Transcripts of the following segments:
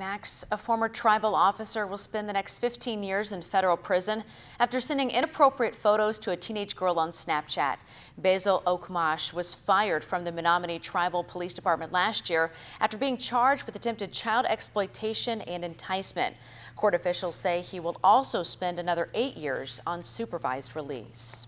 Max, a former tribal officer, will spend the next 15 years in federal prison after sending inappropriate photos to a teenage girl on Snapchat. Basil Okmash was fired from the Menominee Tribal Police Department last year after being charged with attempted child exploitation and enticement. Court officials say he will also spend another 8 years on supervised release.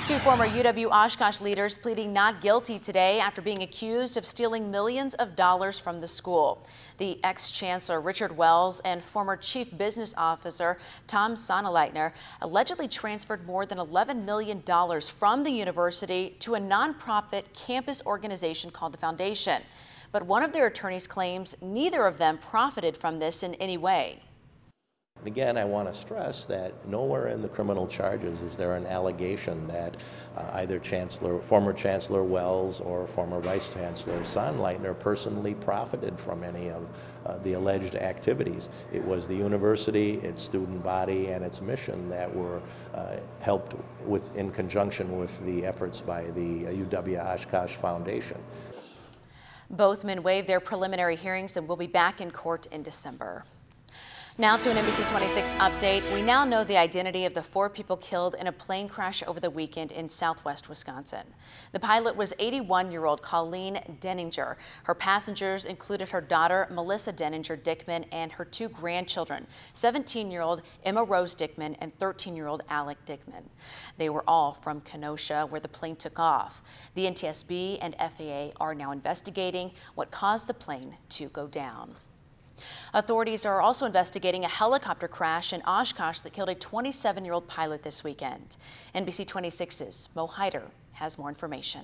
Two former UW-Oshkosh leaders pleading not guilty today after being accused of stealing millions of dollars from the school. The ex-chancellor Richard Wells and former chief business officer Tom Sonnleitner allegedly transferred more than $11 million from the university to a nonprofit campus organization called the Foundation. But one of their attorneys claims neither of them profited from this in any way. Again, I want to stress that nowhere in the criminal charges is there an allegation that either former Chancellor Wells or former Vice Chancellor Sonnleitner personally profited from any of the alleged activities. It was the university, its student body, and its mission that were helped with in conjunction with the efforts by the UW-Oshkosh Foundation. Both men waived their preliminary hearings and will be back in court in December. Now to an NBC 26 update. We now know the identity of the 4 people killed in a plane crash over the weekend in southwest Wisconsin. The pilot was 81-year-old Colleen Denninger. Her passengers included her daughter, Melissa Denninger Dickman, and her 2 grandchildren, 17-year-old Emma Rose Dickman and 13-year-old Alec Dickman. They were all from Kenosha, where the plane took off. The NTSB and FAA are now investigating what caused the plane to go down. Authorities are also investigating a helicopter crash in Oshkosh that killed a 27-year-old pilot this weekend. NBC 26's Mo Hyder has more information.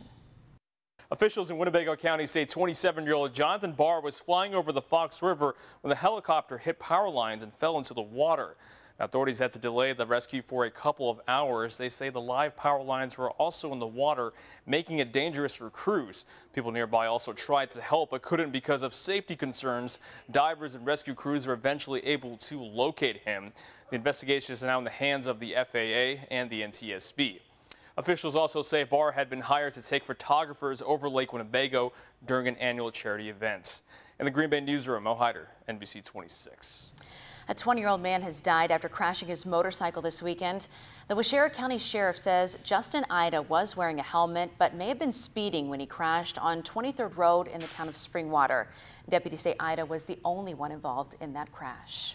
Officials in Winnebago County say 27-year-old Jonathan Barr was flying over the Fox River when the helicopter hit power lines and fell into the water. Authorities had to delay the rescue for a couple of hours. They say the live power lines were also in the water, making it dangerous for crews. People nearby also tried to help but couldn't because of safety concerns. Divers and rescue crews were eventually able to locate him. The investigation is now in the hands of the FAA and the NTSB. Officials also say Barr had been hired to take photographers over Lake Winnebago during an annual charity event. In the Green Bay newsroom, Mo Hyder, NBC 26. A 20-year-old man has died after crashing his motorcycle this weekend. The Waushara County Sheriff says Justin Ida was wearing a helmet but may have been speeding when he crashed on 23rd Road in the town of Springwater. Deputies say Ida was the only one involved in that crash.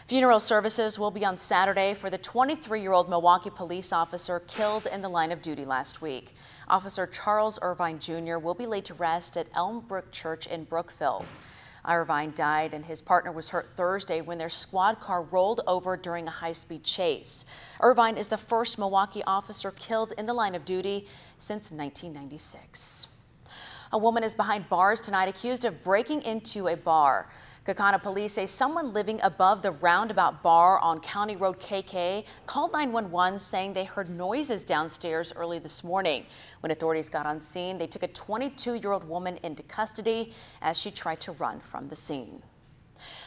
Funeral services will be on Saturday for the 23-year-old Milwaukee police officer killed in the line of duty last week. Officer Charles Irvine Jr. will be laid to rest at Elmbrook Church in Brookfield. Irvine died and his partner was hurt Thursday when their squad car rolled over during a high-speed chase. Irvine is the first Milwaukee officer killed in the line of duty since 1996. A woman is behind bars tonight accused of breaking into a bar. Kaukauna police say someone living above the Roundabout Bar on County Road KK called 911 saying they heard noises downstairs early this morning. When authorities got on scene, they took a 22-year-old woman into custody as she tried to run from the scene.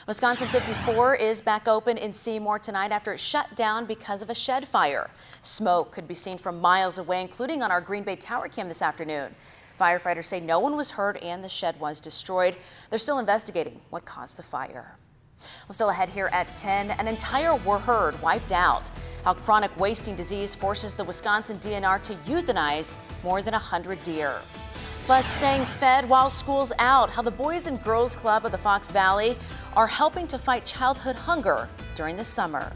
Wisconsin 54 is back open in Seymour tonight after it shut down because of a shed fire. Smoke could be seen from miles away, including on our Green Bay Tower cam this afternoon. Firefighters say no one was hurt and the shed was destroyed. They're still investigating what caused the fire. Well, still ahead here at 10, an entire herd wiped out. How chronic wasting disease forces the Wisconsin DNR to euthanize more than 100 deer. Plus, staying fed while school's out, how the Boys and Girls Club of the Fox Valley are helping to fight childhood hunger during the summer.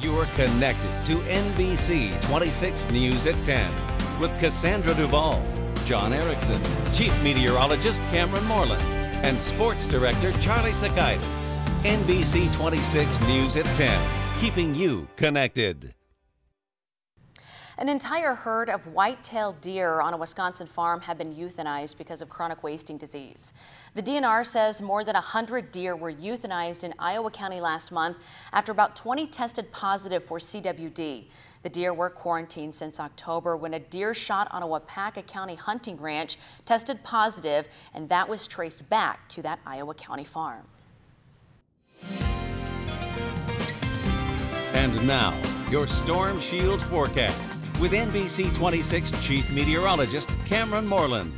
You're connected to NBC 26 News at 10 with Cassandra Duvall, John Erickson, Chief Meteorologist Cameron Moreland, and Sports Director Charlie Sakaitis. NBC 26 News at 10, keeping you connected. An entire herd of white-tailed deer on a Wisconsin farm have been euthanized because of chronic wasting disease. The DNR says more than 100 deer were euthanized in Iowa County last month after about 20 tested positive for CWD. The deer were quarantined since October when a deer shot on a Wapaka County hunting ranch tested positive, and that was traced back to that Iowa County farm. And now, your Storm Shield forecast with NBC 26 Chief Meteorologist Cameron Moreland.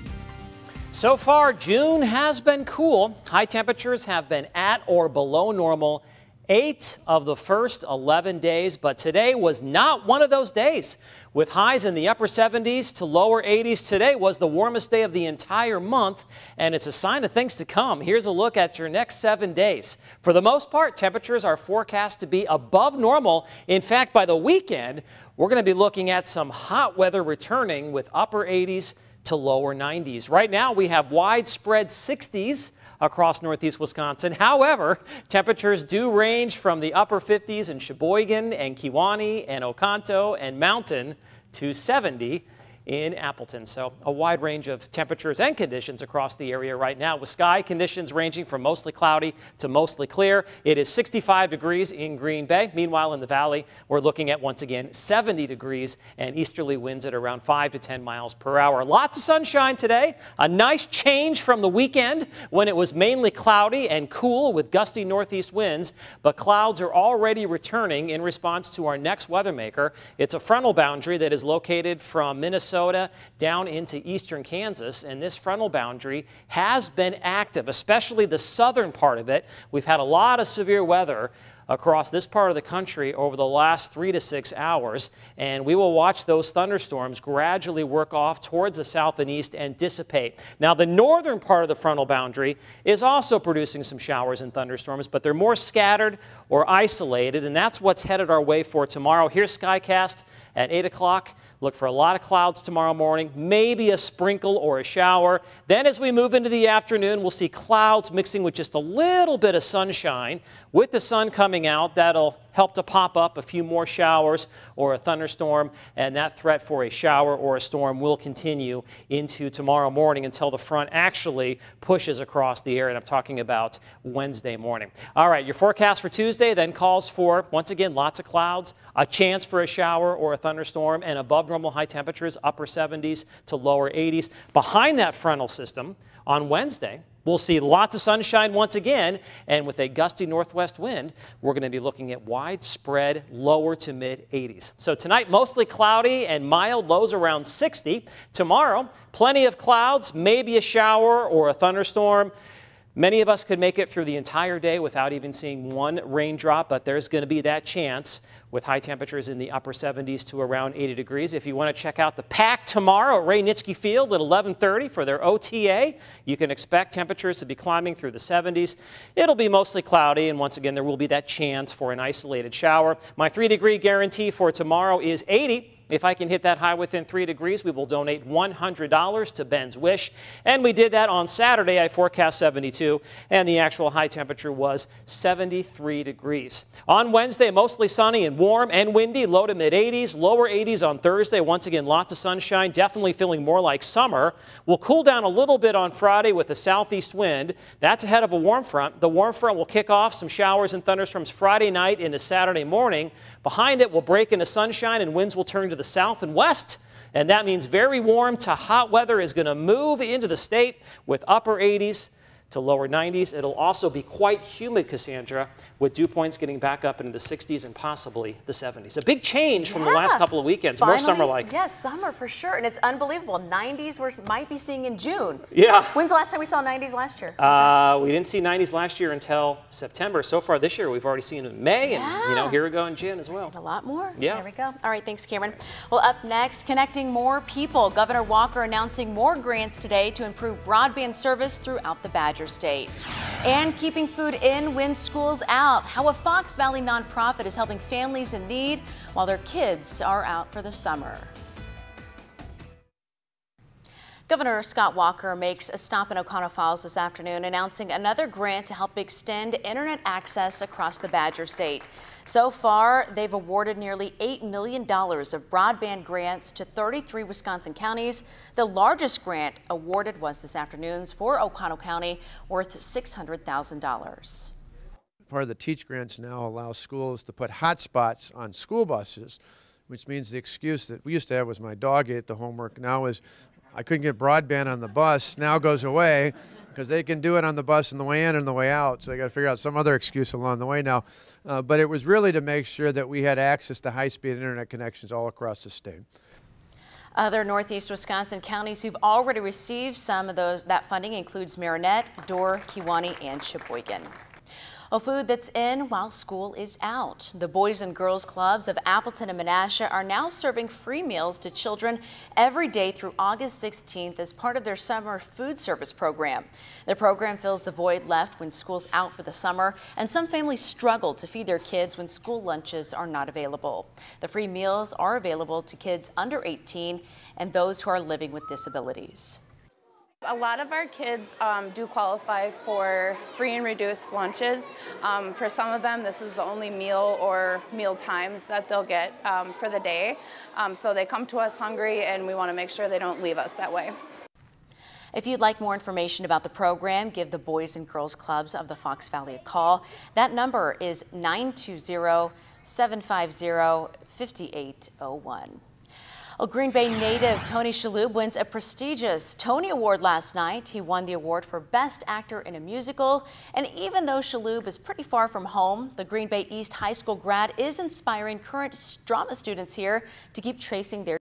So far, June has been cool. High temperatures have been at or below normal 8 of the first 11 days, but today was not one of those days. With highs in the upper 70s to lower 80s, today was the warmest day of the entire month, and it's a sign of things to come. Here's a look at your next 7 days. For the most part, temperatures are forecast to be above normal. In fact, by the weekend, we're going to be looking at some hot weather returning with upper 80s to lower 90s. Right now, we have widespread 60s across northeast Wisconsin. However, temperatures do range from the upper 50s in Sheboygan and Kewaunee and Oconto and Mountain to 70 in Appleton. So a wide range of temperatures and conditions across the area right now, with sky conditions ranging from mostly cloudy to mostly clear. It is 65 degrees in Green Bay. Meanwhile, in the valley, we're looking at, once again, 70 degrees and easterly winds at around 5 to 10 miles per hour. Lots of sunshine today. A nice change from the weekend when it was mainly cloudy and cool with gusty northeast winds, but clouds are already returning in response to our next weather maker. It's a frontal boundary that is located from Minnesota down into eastern Kansas, and this frontal boundary has been active, especially the southern part of it. We've had a lot of severe weather across this part of the country over the last 3 to 6 hours, and we will watch those thunderstorms gradually work off towards the south and east and dissipate. Now, the northern part of the frontal boundary is also producing some showers and thunderstorms, but they're more scattered or isolated, and that's what's headed our way for tomorrow. Here's Skycast at 8 o'clock. Look for a lot of clouds tomorrow morning, maybe a sprinkle or a shower. Then as we move into the afternoon, we'll see clouds mixing with just a little bit of sunshine. With the sun coming out, that'll help to pop up a few more showers or a thunderstorm, and that threat for a shower or a storm will continue into tomorrow morning until the front actually pushes across the area, and I'm talking about Wednesday morning. All right, your forecast for Tuesday then calls for, once again, lots of clouds, a chance for a shower or a thunderstorm, and above normal high temperatures, upper 70s to lower 80s. Behind that frontal system on Wednesday, we'll see lots of sunshine once again, and with a gusty northwest wind, we're going to be looking at widespread lower to mid 80s. So tonight, mostly cloudy and mild, lows around 60. Tomorrow, plenty of clouds, maybe a shower or a thunderstorm. Many of us could make it through the entire day without even seeing one raindrop, but there's going to be that chance with high temperatures in the upper 70s to around 80 degrees. If you want to check out the Pack tomorrow at Ray Nitschke Field at 11:30 for their OTA, you can expect temperatures to be climbing through the 70s. It'll be mostly cloudy, and once again, there will be that chance for an isolated shower. My 3-degree guarantee for tomorrow is 80. If I can hit that high within 3 degrees, we will donate $100 to Ben's Wish. And we did that on Saturday. I forecast 72, and the actual high temperature was 73 degrees. On Wednesday, mostly sunny and warm and windy, low to mid 80s, lower 80s on Thursday. Once again, lots of sunshine, definitely feeling more like summer. We'll cool down a little bit on Friday with a southeast wind. That's ahead of a warm front. The warm front will kick off some showers and thunderstorms Friday night into Saturday morning. Behind it, we'll break into sunshine and winds will turn to the south and west, and that means very warm to hot weather is going to move into the state with upper 80s to lower 90s. It'll also be quite humid, Cassandra, with dew points getting back up into the 60s and possibly the 70s. A big change from the last couple of weekends, finally, more summer-like. Yes, summer for sure, and it's unbelievable. 90s we might be seeing in June. Yeah. When's the last time we saw 90s last year? We didn't see 90s last year until September. So far this year, we've already seen it in May, and here we go in June as well. We've seen a lot more. Yeah. There we go. All right, thanks, Cameron. Well, up next, connecting more people. Governor Walker announcing more grants today to improve broadband service throughout the Badger State. And keeping food in when school's out. How a Fox Valley nonprofit is helping families in need while their kids are out for the summer. Governor Scott Walker makes a stop in Oconto Falls this afternoon, announcing another grant to help extend internet access across the Badger State. So far, they've awarded nearly $8 million of broadband grants to 33 Wisconsin counties. The largest grant awarded was this afternoon's for Oconto County, worth $600,000. Part of the Teach grants now allows schools to put hotspots on school buses, which means the excuse that we used to have was my dog ate the homework. Now is I couldn't get broadband on the bus, now goes away because they can do it on the bus on the way in and the way out. So they got to figure out some other excuse along the way now. But it was really to make sure that we had access to high-speed internet connections all across the state. Other northeast Wisconsin counties who've already received some of that funding includes Marinette, Dorr, Kewaunee, and Sheboygan. A food that's in while school is out. The Boys and Girls Clubs of Appleton and Menasha are now serving free meals to children every day through August 16th as part of their summer food service program. The program fills the void left when school's out for the summer, and some families struggle to feed their kids when school lunches are not available. The free meals are available to kids under 18 and those who are living with disabilities. A lot of our kids do qualify for free and reduced lunches. For some of them, this is the only meal or meal times that they'll get for the day. So they come to us hungry, and we want to make sure they don't leave us that way. If you'd like more information about the program, give the Boys and Girls Clubs of the Fox Valley a call. That number is 920-750-5801. Well, Green Bay native Tony Shalhoub wins a prestigious Tony Award last night. He won the award for Best Actor in a Musical. And even though Shalhoub is pretty far from home, the Green Bay East High School grad is inspiring current drama students here to keep tracing their